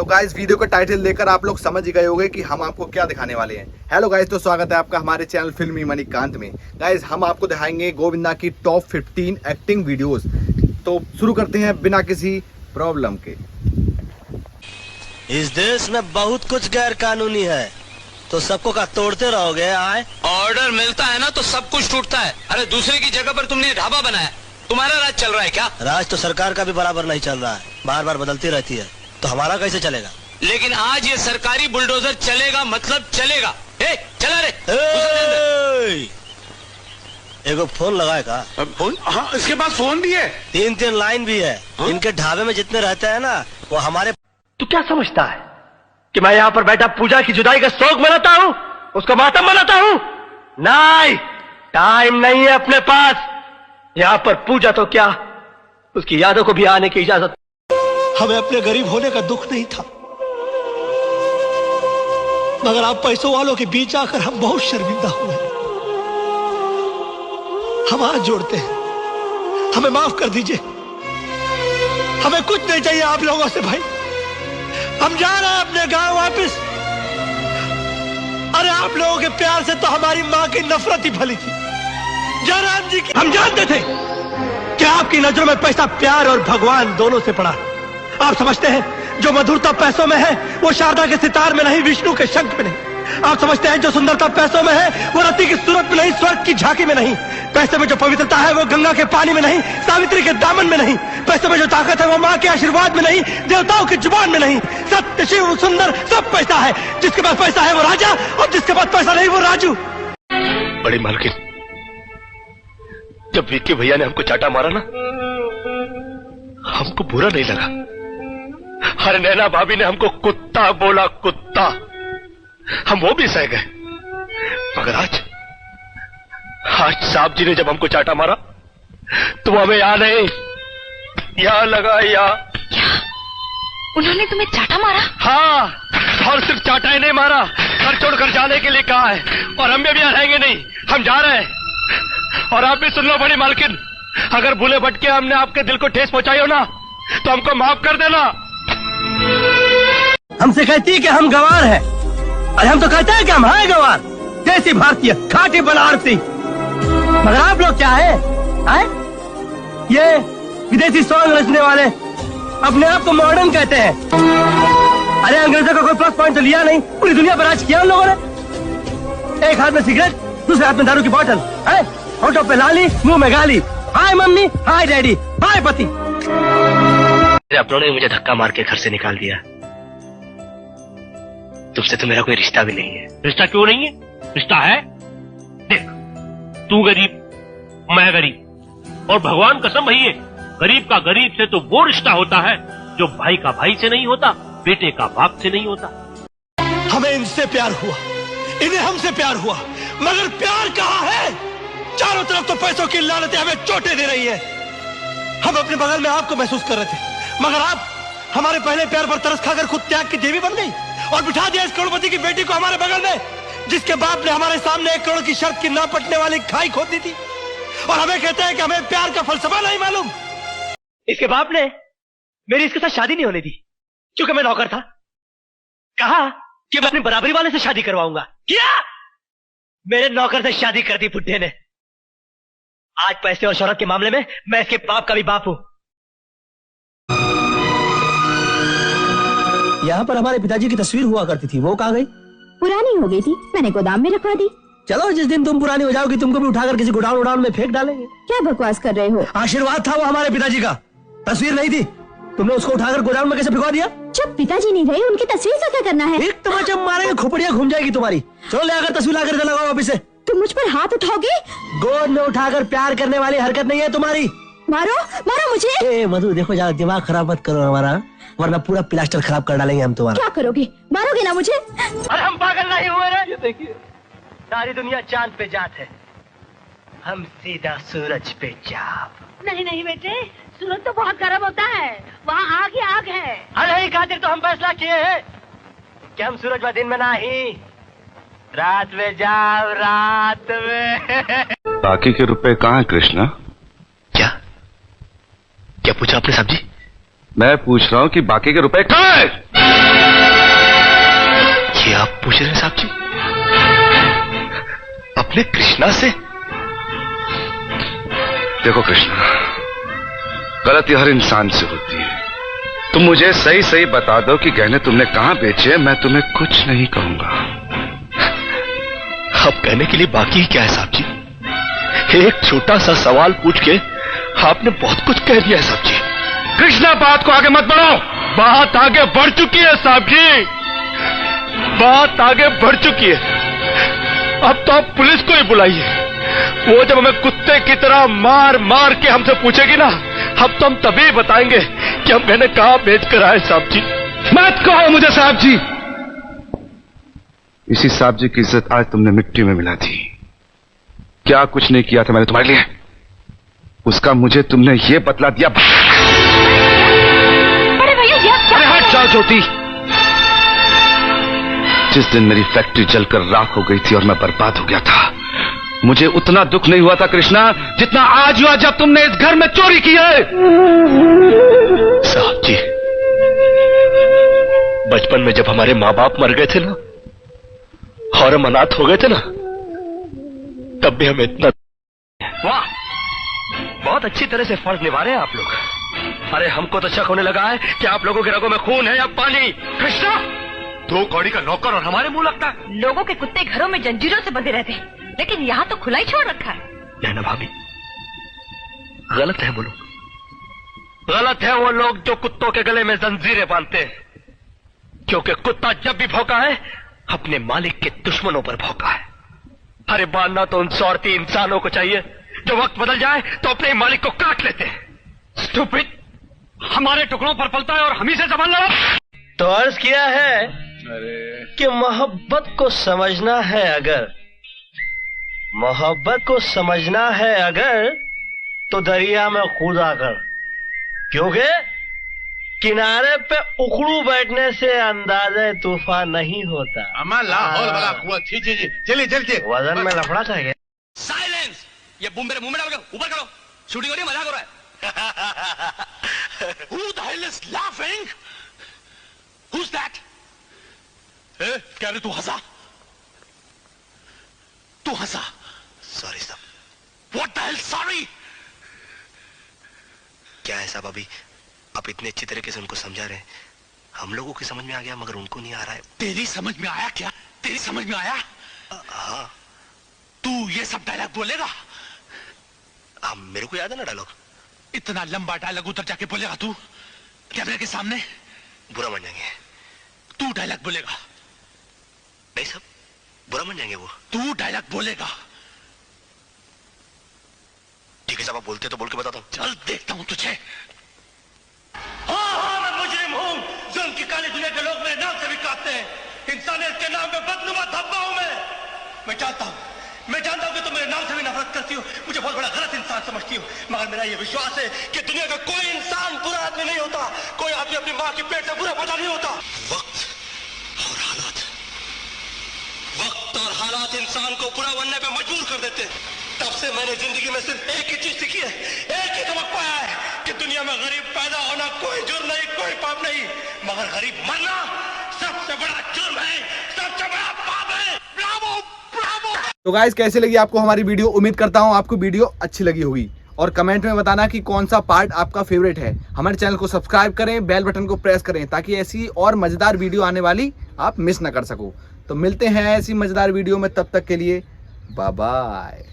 तो guys video का title देखकर आप लोग समझ गए होंगे कि हम आपको क्या दिखाने वाले हैं। हेलो गाइस, तो स्वागत है आपका हमारे चैनल फिल्मी मणिकांत में। गाइस हम आपको दिखाएंगे गोविंदा की टॉप 15 एक्टिंग वीडियोस। तो शुरू करते हैं बिना किसी प्रॉब्लम के। इस देश में बहुत कुछ गैर कानूनी है, तो सबको का तोड़ते रहोगे। आए ऑर्डर मिलता है ना तो सब कुछ टूटता है। अरे दूसरे की जगह पर तुमने ढाबा बनाया, तुम्हारा राज चल रहा है क्या? राज तो सरकार का भी बराबर नहीं चल रहा है, बार बार बदलती रहती है, तो हमारा कैसे चलेगा? लेकिन आज ये सरकारी बुलडोजर चलेगा, मतलब चलेगा। चला रे। एगो फोन लगाए का? फोन? हाँ, इसके पास फोन भी है, 3 लाइन भी है। इनके ढाबे में जितने रहते हैं ना, वो हमारे। तू क्या समझता है कि मैं यहाँ पर बैठा पूजा की जुदाई का शोक मनाता हूँ, उसको मातम मनाता हूँ? नहीं, टाइम नहीं है अपने पास। यहाँ पर पूजा तो क्या, उसकी यादों को भी आने की इजाजत। हमें अपने गरीब होने का दुख नहीं था, मगर आप पैसों वालों के बीच आकर हम बहुत शर्मिंदा हुए। हम हाथ जोड़ते हैं, हमें माफ कर दीजिए। हमें कुछ नहीं चाहिए आप लोगों से भाई, हम जा रहे हैं अपने गांव वापस। अरे आप लोगों के प्यार से तो हमारी मां की नफरत ही फली थी। जयराम जी की हम जानते थे कि आपकी नजरों में पैसा, प्यार और भगवान दोनों से पड़ा। आप समझते हैं जो मधुरता पैसों में है वो शारदा के सितार में नहीं, विष्णु के शंख में नहीं। आप समझते हैं जो सुंदरता पैसों में है वो रति की सूरत में नहीं, स्वर्ग की झांकी में नहीं। पैसे में जो पवित्रता है वो गंगा के पानी में नहीं, सावित्री के दामन में नहीं। पैसे में जो ताकत है वो माँ के आशीर्वाद में नहीं, देवताओं की जुबान में नहीं। सत्य, शिव, सुंदर सब पैसा है। जिसके पास पैसा है वो राजा, और जिसके पास पैसा नहीं वो राजू। बड़ी मालकिन, जब विक्की भैया ने हमको चाटा मारा ना, हमको बुरा नहीं लगा। हर नैना भाभी ने हमको कुत्ता बोला, कुत्ता, हम वो भी सह गए। मगर आज साहब जी ने जब हमको चाटा मारा तो हमें यहाँ नहीं, यहाँ लगा। यहाँ क्या उन्होंने तुम्हें चाटा मारा? हाँ, और सिर्फ चाटा ही नहीं मारा, घर छोड़कर जाने के लिए कहा है। और हम भी यहाँ रहेंगे नहीं, हम जा रहे हैं। और आप भी सुन लो बड़ी मालकिन, अगर भूले भटके हमने आपके दिल को ठेस पहुंचाई हो ना, तो हमको माफ कर देना। हमसे कहती है कि हम गंवार हैं, और हम तो कहते हैं कि हम हैं गंवार, देसी भारतीय, खाटी बनारसी। मगर आप लोग क्या है? ये विदेशी सॉन्ग रचने वाले अपने आप को मॉडर्न कहते हैं। अरे अंग्रेजों का कोई प्लस पॉइंट तो लिया नहीं, पूरी दुनिया पर राज किया उन लोगों ने। एक हाथ में सिगरेट, दूसरे हाथ में दारू की बोतल है, होठों पे लाली, मुंह में गाली। हाय मम्मी, हाय डैडी, हाय पति। अपनों ने मुझे धक्का मार के घर से निकाल दिया। तुमसे तो मेरा कोई रिश्ता भी नहीं है। रिश्ता क्यों नहीं है? रिश्ता है। देख, तू गरीब, मैं गरीब, और भगवान कसम वही है, गरीब का गरीब से तो वो रिश्ता होता है जो भाई का भाई से नहीं होता, बेटे का बाप से नहीं होता। हमें इनसे प्यार हुआ, इन्हें हमसे प्यार हुआ, मगर प्यार कहाँ है? चारों तरफ तो पैसों की लानतें हमें चोटें दे रही है। हम अपने बगल में आपको महसूस कर रहे थे, मगर आप हमारे पहले प्यार पर तरस खाकर खुद त्याग की देवी बन गई और बिठा दिया इस करोड़पति की बेटी को हमारे बगल में, जिसके बाप ने हमारे सामने 1 करोड़ की शर्त की ना पटने वाली खाई खोद दी थी। और हमें कहते हैं कि हमें प्यार का फलसफा नहीं मालूम। इसके बाप ने मेरी इसके साथ शादी नहीं होने दी, क्योंकि मैं नौकर था। कहा कि मैं अपनी बराबरी वाले से शादी करवाऊंगा, किया। मेरे नौकर से शादी कर दी बुड्ढे ने। आज पैसे और शोहरत के मामले में मैं इसके बाप का भी बाप हूं। यहाँ पर हमारे पिताजी की तस्वीर हुआ करती थी, वो कहाँ गई? पुरानी हो गई थी, मैंने गोदाम में रखवा दी। चलो, जिस दिन तुम पुरानी हो जाओगी तुमको भी उठाकर किसी गोडाउन में फेंक डालेंगे। क्या बकवास कर रहे हो? आशीर्वाद था वो हमारे पिताजी का, तस्वीर नहीं थी। तुमने उसको उठाकर गोडाउन में कैसे भिजवा दिया? जब पिताजी नहीं रहे, उनकी तस्वीर से क्या करना है? एक तमाचा मारेंगे, खोपड़ियां घूम जाएगी तुम्हारी। चलो ले आकर तस्वीर लाकर लगाओ वापिस से। तुम मुझ पर हाथ उठाओगे? गोद में उठाकर प्यार करने वाली हरकत नहीं है तुम्हारी। मारो, मारो मुझे। ए मधु, देखो ज्यादा दिमाग खराब मत करो हमारा, वरना पूरा प्लास्टर खराब कर डालेंगे हम तुम्हारा। क्या करोगे? मारोगे ना मुझे? अरे हम पागल नहीं हुए रे। ये देखिए, सारी दुनिया चांद पे जात है, हम सीधा सूरज पे जाप। नहीं नहीं बेटे, सूरज तो बहुत गर्म होता है, वहाँ आग ही आग है। अरे खातिर तो हम फैसला किए हैं कि हम सूरज में दिन में नहीं, रात में जाओ, रात में। बाकी के रुपए कहाँ है कृष्णा? क्या क्या पूछा आपने साहब जी? मैं पूछ रहा हूँ कि बाकी के रुपए कहाँ है? ये आप पूछ रहे हैं साहब जी अपने कृष्णा से? देखो कृष्णा, गलती हर इंसान से होती है। तुम मुझे सही सही बता दो कि गहने तुमने कहां बेचे, मैं तुम्हें कुछ नहीं कहूंगा। अब कहने के लिए बाकी ही क्या है साहब जी? एक छोटा सा सवाल पूछ के आपने बहुत कुछ कह दिया है साहब जी। कृष्णा, बात को आगे मत बढ़ाओ। बात आगे बढ़ चुकी है साहब जी, बात आगे बढ़ चुकी है। अब तो आप पुलिस को ही बुलाइए। वो जब हमें कुत्ते की तरह मार मार के हमसे पूछेगी ना, अब तो हम तभी बताएंगे कि हम गहने कहां बेच कर आए साहब जी। मत कहो मुझे साहब जी। इसी साहब जी की इज्जत आज तुमने मिट्टी में मिला दी। क्या कुछ नहीं किया था मैंने तुम्हारे लिए, उसका मुझे तुमने ये बतला दिया। अरे भैया ये आप क्या? अरे हट जाओ ज्योति। जिस दिन मेरी फैक्ट्री जलकर राख हो गई थी और मैं बर्बाद हो गया था, मुझे उतना दुख नहीं हुआ था कृष्णा जितना आज हुआ जब तुमने इस घर में चोरी की है। साहब जी, बचपन में जब हमारे माँ बाप मर गए थे ना और हम अनाथ हो गए थे ना, तब भी हमें इतना। वाह, बहुत अच्छी तरह से फर्ज निभा रहे हैं आप लोग। अरे हमको तो शक होने लगा है कि आप लोगों के रगों में खून है या पानी। कृष्णा, 2 कौड़ी का नौकर और हमारे मुंह लगता है। लोगों के कुत्ते घरों में जंजीरों से बंधे रहते हैं, लेकिन यहाँ तो खुला ही छोड़ रखा है। नैना भाभी, गलत है वो लोग, गलत है वो लोग जो कुत्तों के गले में जंजीरें बांधते हैं। क्योंकि कुत्ता जब भी भौंका है अपने मालिक के दुश्मनों पर भौंका है। अरे बांधना तो उन स्वार्थी इंसानों को चाहिए जो वक्त बदल जाए तो अपने ही मालिक को काट लेते हैं। स्टूपिड, हमारे टुकड़ों पर पलता है और हम ही से जबान लड़ा। तो अर्ज किया है कि मोहब्बत को समझना है अगर, मोहब्बत को समझना है अगर, तो दरिया में कूदा कर। क्योंकि किनारे पे उखड़ू बैठने से अंदाजे तूफान नहीं होता। अम्मा लाहौल वाला कुआ थी जी। चलिए चलिए। वजन में लफड़ा था क्या? साइलेंस! ये बूम मेरे मुंह में डाल के ऊपर करो। शूटिंग हो रही है, मजाक हो रहा है। Who the hell is laughing? Who's that? कह रहे तू हंसा? तू हंसा? सॉरी साहब। What the hell sorry? क्या है साहब, अभी आप इतने अच्छी तरीके से उनको समझा रहे हैं, हम लोगों की समझ में आ गया मगर उनको नहीं आ रहा है। तेरी समझ में आया क्या? तेरी समझ में आया? हाँ। तू ये सब डायलॉग बोलेगा? हाँ, मेरे को याद है ना डायलॉग। इतना लंबा डायलॉग उधर जाके बोलेगा तू कैमरे के सामने? बुरा मान जाएंगे। तू डायलॉग बोलेगा? नहीं साहब, बुरा मान जाएंगे वो। तू डायलॉग बोलेगा? ठीक है साहब, आप बोलते तो बोल के बताता हूँ। चल देखता हूँ तुझे। हाँ, मैं मुजरिम हूँ। जुल्म की काली दुनिया के लोग मेरे नाम से भी काटते हैं। इंसानियत के नाम पे बदनुमा धब्बा हूँ मैं जानता हूँ कि तुम मेरे नाम से भी नफरत करती हो, मुझे बहुत बड़ा गलत इंसान समझती हो, मगर मेरा ये विश्वास है कि दुनिया का कोई इंसान बुरा आदमी नहीं होता। कोई आदमी अपनी माँ के पेट से बुरा पैदा नहीं होता। वक्त और हालात इंसान को बुरा बनने पे मजबूर कर देते हैं। तब से मैंने जिंदगी में सिर्फ एक ही चीज सीखी है, एक ही सबक पाया है कि दुनिया में गरीब पैदा होना कोई जुर्म नहीं, कोई पाप नहीं, मगर गरीब मरना सबसे बड़ा जुर्म है, सबसे बड़ा पाप है। Bravo, Bravo. तो गाइस, कैसे लगी आपको हमारी वीडियो? उम्मीद करता हूँ आपको वीडियो अच्छी लगी होगी और कमेंट में बताना कि कौन सा पार्ट आपका फेवरेट है। हमारे चैनल को सब्सक्राइब करें, बेल बटन को प्रेस करें ताकि ऐसी और मजेदार वीडियो आने वाली आप मिस ना कर सको। तो मिलते हैं ऐसी मजेदार वीडियो में, तब तक के लिए बाय बाय।